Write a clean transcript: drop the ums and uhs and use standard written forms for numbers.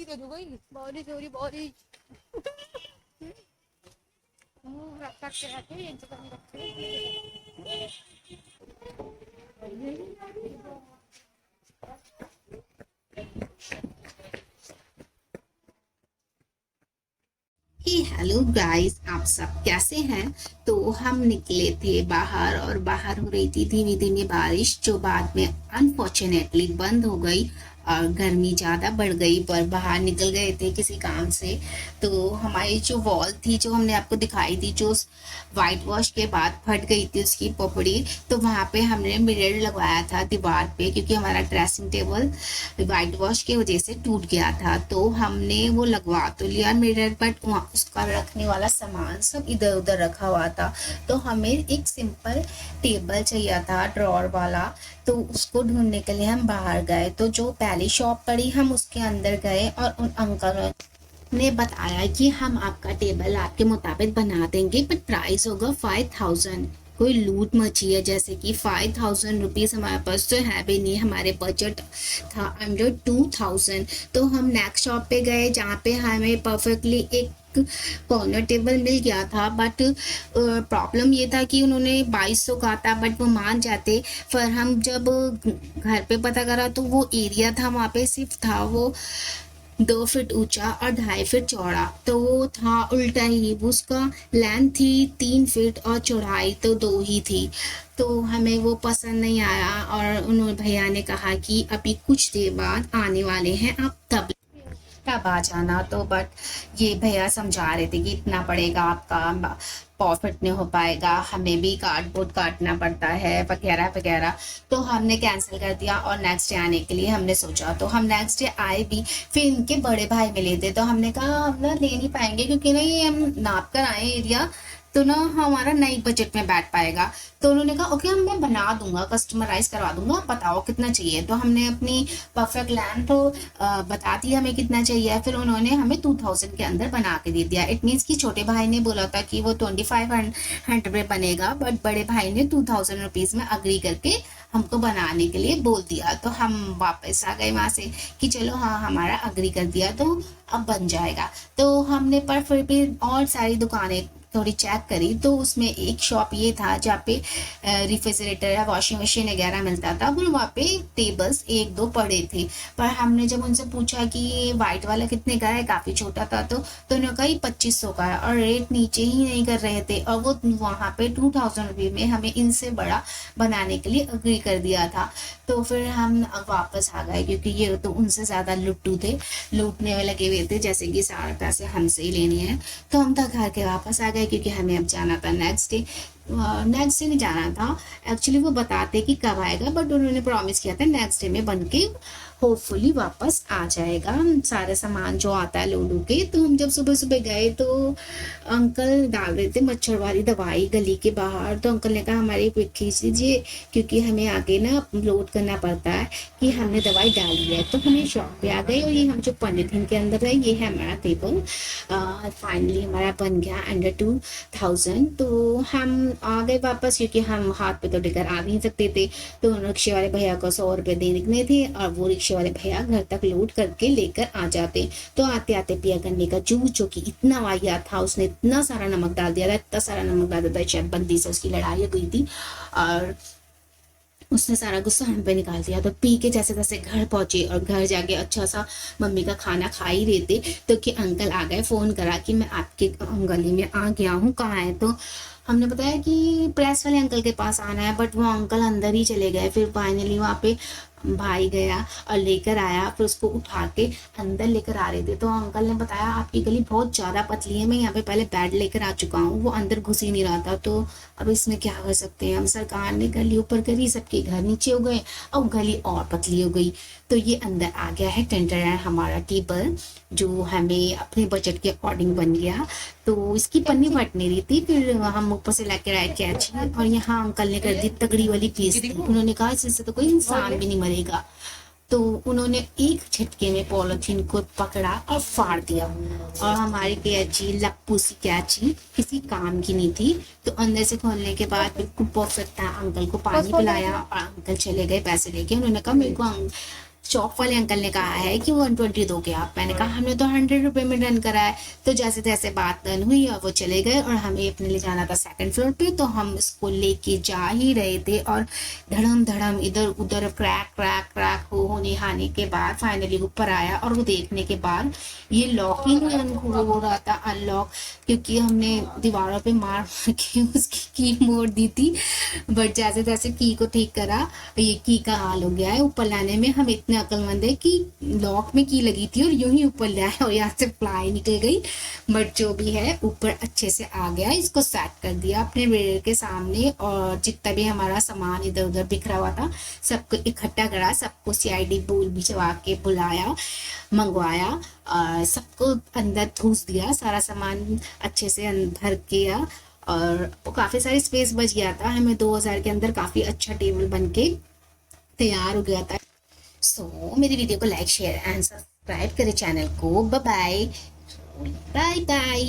बारिश हो गई, बारिश हो रही, बारिश। रख के रखे एक जगह में रखे। हेलो गाइस, आप सब कैसे हैं। तो हम निकले थे बाहर और बाहर हो रही थी धीमी धीमी बारिश, जो बाद में अनफॉर्चुनेटली बंद हो गई और गर्मी ज़्यादा बढ़ गई। पर बाहर निकल गए थे किसी काम से, तो हमारी जो वॉल थी जो हमने आपको दिखाई थी, जो वाइट वॉश के बाद फट गई थी उसकी पपड़ी, तो वहाँ पे हमने मिरर लगवाया था दीवार पे, क्योंकि हमारा ड्रेसिंग टेबल वाइट वॉश की वजह से टूट गया था। तो हमने वो लगवा तो लिया मिरर, बट वहाँ उसका रखने वाला सामान सब इधर उधर रखा हुआ था। तो हमें एक सिंपल टेबल चाहिए था ड्रॉर वाला, तो उसको ढूंढने के लिए हम बाहर गए। तो जो पहली शॉप पड़ी हम उसके अंदर गए और उन अंकल ने बताया कि हम आपका टेबल आपके मुताबिक बना देंगे, बट प्राइस होगा 5000। कोई लूट मची है, जैसे कि 5000 रुपीज़ हमारे पास तो है भी नहीं, हमारे बजट था अंडर 2000। तो हम नेक्स्ट शॉप पे गए जहाँ पे हमें परफेक्टली एक कॉर्नर टेबल मिल गया था, बट प्रॉब्लम ये था कि उन्होंने 2200 कहा था, बट वो मान जाते। पर हम जब घर पे पता करा तो वो एरिया था वहाँ पे सिर्फ था वो 2 फीट ऊंचा और 2.5 फीट चौड़ा, तो वो था उल्टा ही। उसका लेंथ थी 3 फीट और चौड़ाई तो 2 ही थी। तो हमें वो पसंद नहीं आया और उन्होंने भैया ने कहा कि अभी कुछ देर बाद आने वाले हैं, आप तब आ जाना। तो बट ये भैया समझा रहे थे कि इतना पड़ेगा, आपका प्रॉफिट नहीं हो पाएगा, हमें भी कार्डबोर्ड काटना पड़ता है वगैरह वगैरह। तो हमने कैंसिल कर दिया और नेक्स्ट डे आने के लिए हमने सोचा। तो हम नेक्स्ट डे आए भी, फिर इनके बड़े भाई मिले थे, तो हमने कहा हम ना ले नहीं पाएंगे, क्योंकि ना ये हम नाप कर आए एरिया, तो ना हमारा नई बजट में बैठ पाएगा। तो उन्होंने कहा ओके, हम मैं बना दूंगा, कस्टमराइज करवा दूंगा, आप बताओ कितना चाहिए। तो हमने अपनी परफेक्ट लैंड तो बता दी हमें कितना चाहिए, फिर उन्होंने हमें 2000 के अंदर बना के दे दिया। इट मीन्स कि छोटे भाई ने बोला था कि वो 2500 में बनेगा, बट बड़े भाई ने 2000 रुपीज में अग्री करके हमको बनाने के लिए बोल दिया। तो हम वापस आ गए वहां से कि चलो हाँ, हमारा अग्री कर दिया तो अब बन जाएगा। तो हमने पर फिर भी और सारी दुकानें थोड़ी चेक करी, तो उसमें एक शॉप ये था जहाँ पे रेफ्रिजरेटर या वॉशिंग मशीन वगैरह मिलता था, फिर वहाँ पे टेबल्स एक दो पड़े थे। पर हमने जब उनसे पूछा कि ये वाइट वाला कितने का है, काफी छोटा था, तो उन्होंने कहा 2500 का है, और रेट नीचे ही नहीं कर रहे थे, और वो वहाँ पे 2000 रुपये में हमें इनसे बड़ा बनाने के लिए अग्री कर दिया था। तो फिर हम वापस आ गए, क्योंकि ये तो उनसे ज्यादा लुट्टू थे, लूटने में लगे हुए थे, जैसे कि सारे पैसे हमसे ही लेने हैं। तो हम तो घर के वापस आ गए, क्योंकि हमें अब जाना था नेक्स्ट डे। नेक्स्ट डे नहीं जाना था, एक्चुअली वो बताते कि कब आएगा, बट उन्होंने प्रॉमिस किया था नेक्स्ट डे में बन के होपफुली वापस आ जाएगा सारे सामान जो आता है लोडू के। तो हम जब सुबह सुबह गए तो अंकल डाल रहे थे मच्छर वाली दवाई गली के बाहर। तो अंकल ने कहा हमारी पिक खींच लीजिए, क्योंकि हमें आगे ना लोड करना पड़ता है कि हमने दवाई डाली है। तो हमें शॉप पे आ गए, और ये हम जो पॉलिथीन के अंदर है, ये है हमारा टेबल। फाइनली हमारा बन गया अंडर 2000। तो हम आ गए वापस, क्योंकि हम हाथ पे तो लेकर आ नहीं सकते थे। तो रिक्शे वाले भैया को 100 रुपये देने थे, और वो रिक्शे वाले भैया घर तक लोड करके लेकर आ जाते। तो आते आते पिया गन्ने का जूस, जो कि इतना वाहियात था, उसने इतना सारा नमक डाल दिया था, इतना सारा नमक डाल दिया था, शायद बंदी से उसकी लड़ाई हो गई थी, और उसने सारा गुस्सा हम पे निकाल दिया। तो पी के जैसे तैसे घर पहुंचे, और घर जाके अच्छा सा मम्मी का खाना खा ही रहे थे, तो कि अंकल आ गए, फोन करा कि मैं आपके गली में आ गया हूँ, कहाँ है। तो हमने बताया कि प्रेस वाले अंकल के पास आना है, बट वो अंकल अंदर ही चले गए। फिर फाइनली वहाँ पे भाई गया और लेकर आया, फिर उसको उठा के अंदर लेकर आ रहे थे। तो अंकल ने बताया आपकी गली बहुत ज्यादा पतली है, मैं यहाँ पे पहले बेड लेकर आ चुका हूँ, वो अंदर घुस ही नहीं रहा था। तो अब इसमें क्या कर सकते हैं हम, सरकार ने गली ऊपर करी, सबके घर नीचे हो गए, अब गली और पतली हो गई। तो ये अंदर आ गया है टेंडर हमारा टेबल, जो हमें अपने बजट के अकॉर्डिंग बन गया। तो इसकी पन्नी फट नहीं रही थी, फिर हम ऊपर से लेकर आए कैची, और यहाँ अंकल ने कर दी तगड़ी वाली पीस। उन्होंने कहा इससे तो कोई इंसान भी नहीं मरेगा। तो उन्होंने एक झटके में पॉलिथीन को पकड़ा और फाड़ दिया, और हमारी कैची लप्पू सी कैची किसी काम की नहीं थी। तो अंदर से खोलने के बाद बिल्कुल परफेक्ट था। अंकल को पानी पिलाया और अंकल चले गए पैसे लेके। उन्होंने कहा मेरे को शॉप वाले अंकल ने कहा है कि 120 दोगे आप। मैंने कहा हमने तो 100 रुपए में डन करा है। तो जैसे तैसे बात डन हुई और वो चले गए और हमें अपने ले जाना था सेकंड फ्लोर पे। तो हम इसको लेके जा ही रहे थे और धड़म धड़म इधर उधर क्रैक क्रैक क्रैक होने हाने के बाद फाइनली ऊपर आया। और वो देखने के बाद ये लॉक ही नहीं हो रहा था अनलॉक, क्योंकि हमने दीवारों पे मार मार के उसकी की मोड़ दी थी। बट जैसे तैसे की को ठीक करा। ये की का हाल हो गया है। ऊपर लाने में हम इतने अक्लमंद है कि लॉक में की लगी थी और यूं ही ऊपर ले आए और यहाँ से प्लाई निकल गई। बट जो भी है ऊपर अच्छे से आ गया। इसको सेट कर दिया अपने मिरर के सामने और जितना भी हमारा सामान इधर उधर बिखरा हुआ था सबको इकट्ठा करा, सबको सीआईडी बोल भी चवा के बुलाया, मंगवाया, सबको अंदर ठूस दिया, सारा सामान अच्छे से भर किया और वो काफी सारी स्पेस बच गया था। हमें 2000 के अंदर काफी अच्छा टेबल बन के तैयार हो गया था। सो मेरी वीडियो को लाइक शेयर एंड सब्सक्राइब करें चैनल को। Bye bye bye bye.